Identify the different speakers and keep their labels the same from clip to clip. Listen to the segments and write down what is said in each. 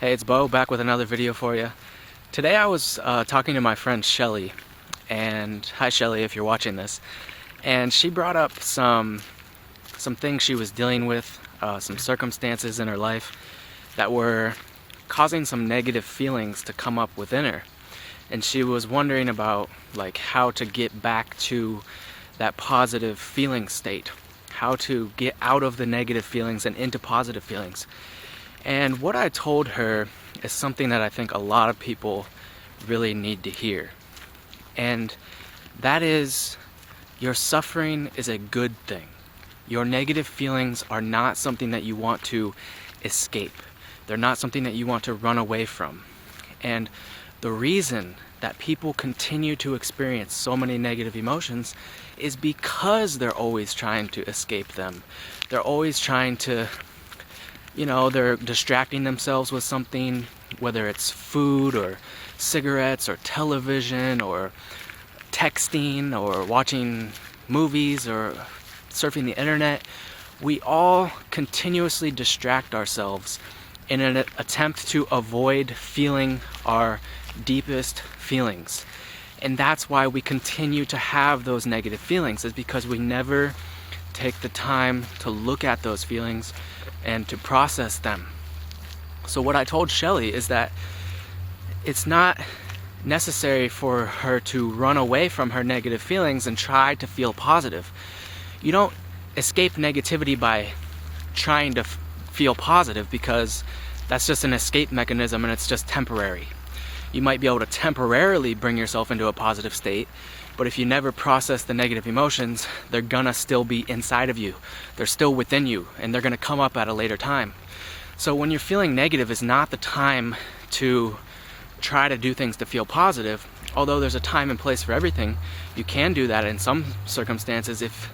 Speaker 1: Hey, it's Beau back with another video for you. Today I was talking to my friend Shelly, and hi Shelly if you're watching this, and she brought up some things she was dealing with, some circumstances in her life that were causing some negative feelings to come up within her, and she was wondering about like how to get back to that positive feeling state, how to get out of the negative feelings and into positive feelings. And what I told her is something that I think a lot of people really need to hear. And that is, your suffering is a good thing. Your negative feelings are not something that you want to escape. They're not something that you want to run away from. And the reason that people continue to experience so many negative emotions is because they're always trying to escape them. They're always trying to, they're distracting themselves with something, whether it's food or cigarettes or television or texting or watching movies or surfing the internet. We all continuously distract ourselves in an attempt to avoid feeling our deepest feelings. And that's why we continue to have those negative feelings, is because we never take the time to look at those feelings and to process them. So what I told Shelly is that it's not necessary for her to run away from her negative feelings and try to feel positive. You don't escape negativity by trying to feel positive, because that's just an escape mechanism and it's just temporary. You might be able to temporarily bring yourself into a positive state, but if you never process the negative emotions, they're gonna still be inside of you. They're still within you, and they're gonna come up at a later time. So when you're feeling negative is not the time to try to do things to feel positive. Although there's a time and place for everything, you can do that in some circumstances if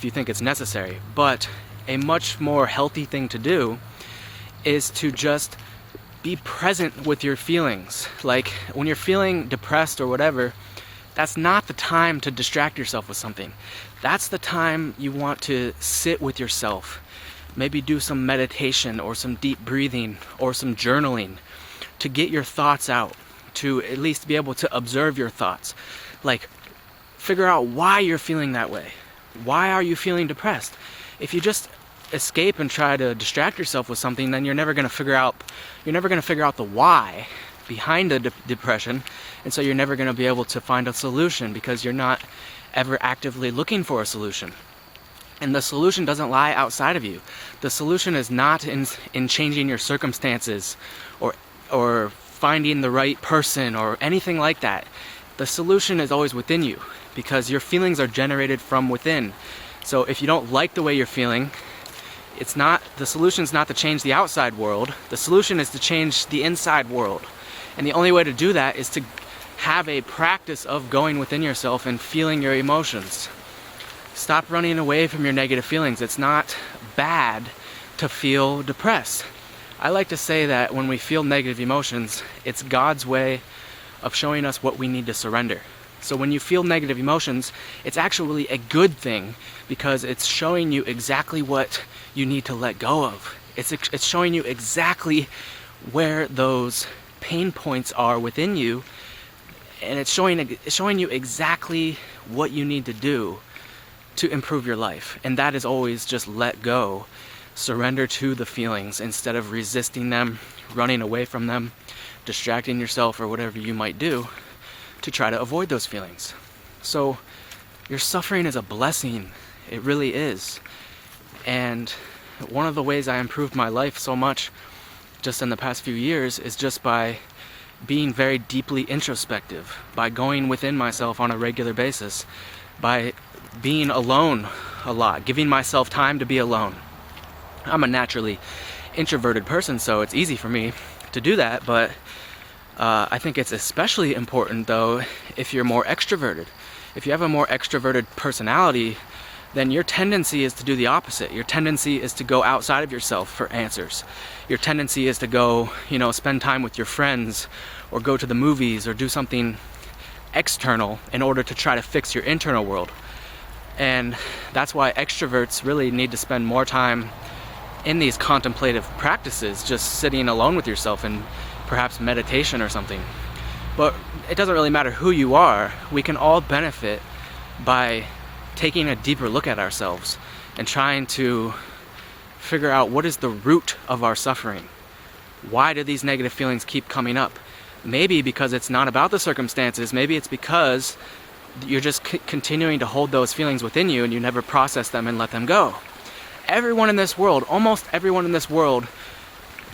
Speaker 1: you think it's necessary. But a much more healthy thing to do is to just be present with your feelings. Like when you're feeling depressed or whatever, that's not the time to distract yourself with something. That's the time you want to sit with yourself. Maybe do some meditation or some deep breathing or some journaling to get your thoughts out, to at least be able to observe your thoughts. Like, figure out why you're feeling that way. Why are you feeling depressed? If you just escape and try to distract yourself with something, then you're never going to figure out the why behind the depression, and so you're never going to be able to find a solution, because you're not ever actively looking for a solution. And the solution doesn't lie outside of you. The solution is not in changing your circumstances or finding the right person or anything like that. The solution is always within you, because your feelings are generated from within. So if you don't like the way you're feeling, the solution's not to change the outside world. The solution is to change the inside world. And the only way to do that is to have a practice of going within yourself and feeling your emotions. Stop running away from your negative feelings. It's not bad to feel depressed. I like to say that when we feel negative emotions, it's God's way of showing us what we need to surrender. So when you feel negative emotions, it's actually a good thing, because it's showing you exactly what you need to let go of. It's showing you exactly where those pain points are within you, and it's showing you exactly what you need to do to improve your life. And that is always just let go. Surrender to the feelings instead of resisting them, running away from them, distracting yourself, or whatever you might do to try to avoid those feelings. So your suffering is a blessing. It really is. And one of the ways I improved my life so much just in the past few years is just by being very deeply introspective, by going within myself on a regular basis, by being alone a lot, giving myself time to be alone. I'm a naturally introverted person, so it's easy for me to do that, but I think it's especially important, though, if you're more extroverted. If you have a more extroverted personality, then your tendency is to do the opposite. Your tendency is to go outside of yourself for answers. Your tendency is to go, spend time with your friends, or go to the movies, or do something external in order to try to fix your internal world. And that's why extroverts really need to spend more time in these contemplative practices, just sitting alone with yourself in perhaps meditation or something. But it doesn't really matter who you are. We can all benefit by taking a deeper look at ourselves and trying to figure out what is the root of our suffering. Why do these negative feelings keep coming up? Maybe because it's not about the circumstances. Maybe it's because you're just continuing to hold those feelings within you and you never process them and let them go. Everyone in this world, almost everyone in this world,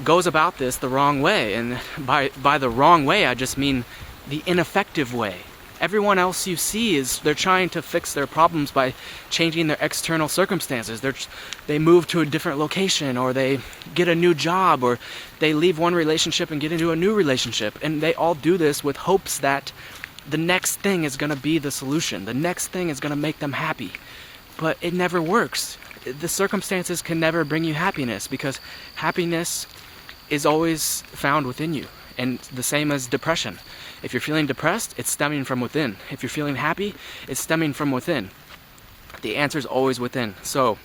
Speaker 1: goes about this the wrong way. And by the wrong way, I just mean the ineffective way. Everyone else you see they're trying to fix their problems by changing their external circumstances. They move to a different location, or they get a new job, or they leave one relationship and get into a new relationship. And they all do this with hopes that the next thing is going to be the solution. The next thing is going to make them happy. But it never works. The circumstances can never bring you happiness, because happiness is always found within you. And the same as depression. If you're feeling depressed, it's stemming from within. If you're feeling happy, it's stemming from within. The answer is always within. So,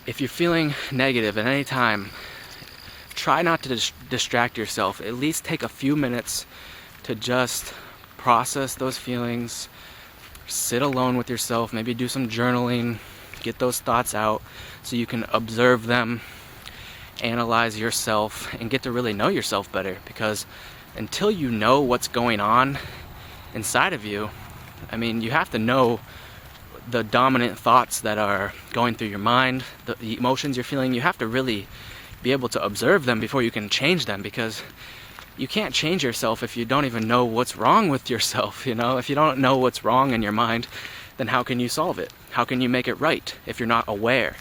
Speaker 1: if you're feeling negative at any time, try not to distract yourself. At least take a few minutes to just process those feelings. Sit alone with yourself. Maybe do some journaling. Get those thoughts out so you can observe them, analyze yourself, and get to really know yourself better. Because until you know what's going on inside of you, I mean, you have to know the dominant thoughts that are going through your mind, the emotions you're feeling. You have to really be able to observe them before you can change them, because you can't change yourself if you don't even know what's wrong with yourself. If you don't know what's wrong in your mind, then how can you solve it? How can you make it right if you're not aware?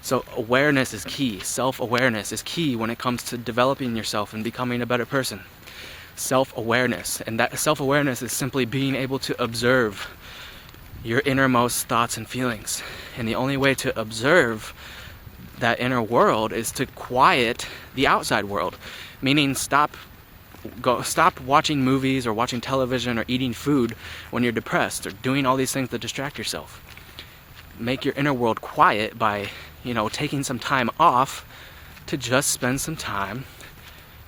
Speaker 1: So awareness is key. Self-awareness is key when it comes to developing yourself and becoming a better person. Self-awareness. And that self-awareness is simply being able to observe your innermost thoughts and feelings. And the only way to observe that inner world is to quiet the outside world. Meaning stop watching movies or watching television or eating food when you're depressed or doing all these things to distract yourself. Make your inner world quiet by, taking some time off to just spend some time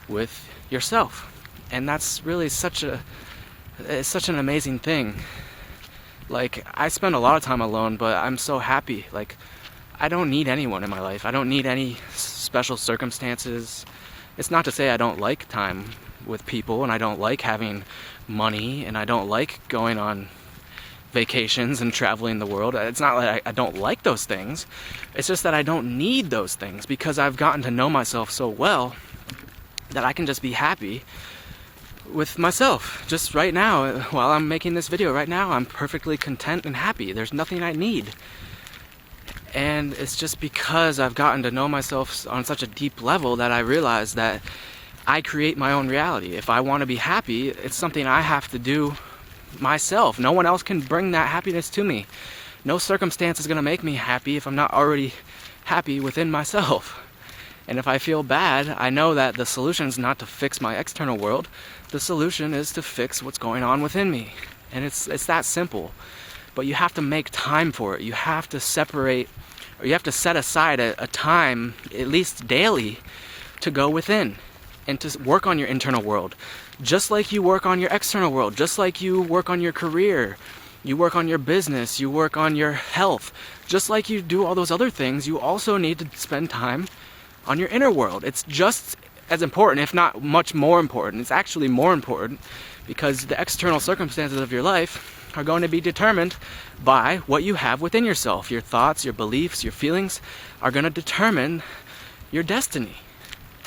Speaker 1: with yourself. And that's really it's such an amazing thing. Like, I spend a lot of time alone, but I'm so happy. Like, I don't need anyone in my life. I don't need any special circumstances. It's not to say I don't like time with people, and I don't like having money, and I don't like going on vacations and traveling the world. It's not like I don't like those things. It's just that I don't need those things, because I've gotten to know myself so well that I can just be happy with myself. Just right now, while I'm making this video right now, I'm perfectly content and happy. There's nothing I need. And it's just because I've gotten to know myself on such a deep level that I realize that I create my own reality. If I want to be happy, it's something I have to do myself. No one else can bring that happiness to me. No circumstance is going to make me happy if I'm not already happy within myself. And if I feel bad, I know that the solution is not to fix my external world. The solution is to fix what's going on within me. And it's that simple. But you have to make time for it. You have to separate, or you have to set aside a time, at least daily, to go within and to work on your internal world. Just like you work on your external world, just like you work on your career, you work on your business, you work on your health, just like you do all those other things, you also need to spend time on your inner world. It's just as important, if not much more important. It's actually more important, because the external circumstances of your life are going to be determined by what you have within yourself. Your thoughts, your beliefs, your feelings are going to determine your destiny.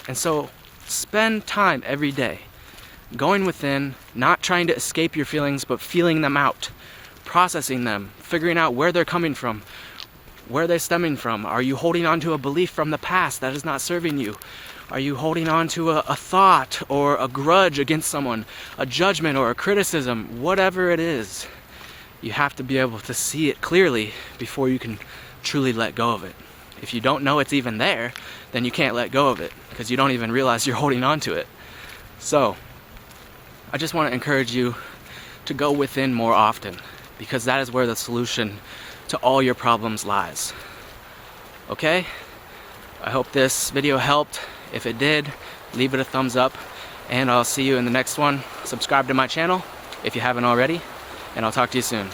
Speaker 1: And so spend time every day going within, not trying to escape your feelings, but feeling them out, processing them, figuring out where they're coming from, where they're stemming from. Are you holding on to a belief from the past that is not serving you? Are you holding on to a thought or a grudge against someone, a judgment or a criticism? Whatever it is, you have to be able to see it clearly before you can truly let go of it. If you don't know it's even there, then you can't let go of it, because you don't even realize you're holding on to it. So, I just want to encourage you to go within more often, because that is where the solution to all your problems lies. Okay? I hope this video helped. If it did, leave it a thumbs up, and I'll see you in the next one. Subscribe to my channel if you haven't already, and I'll talk to you soon.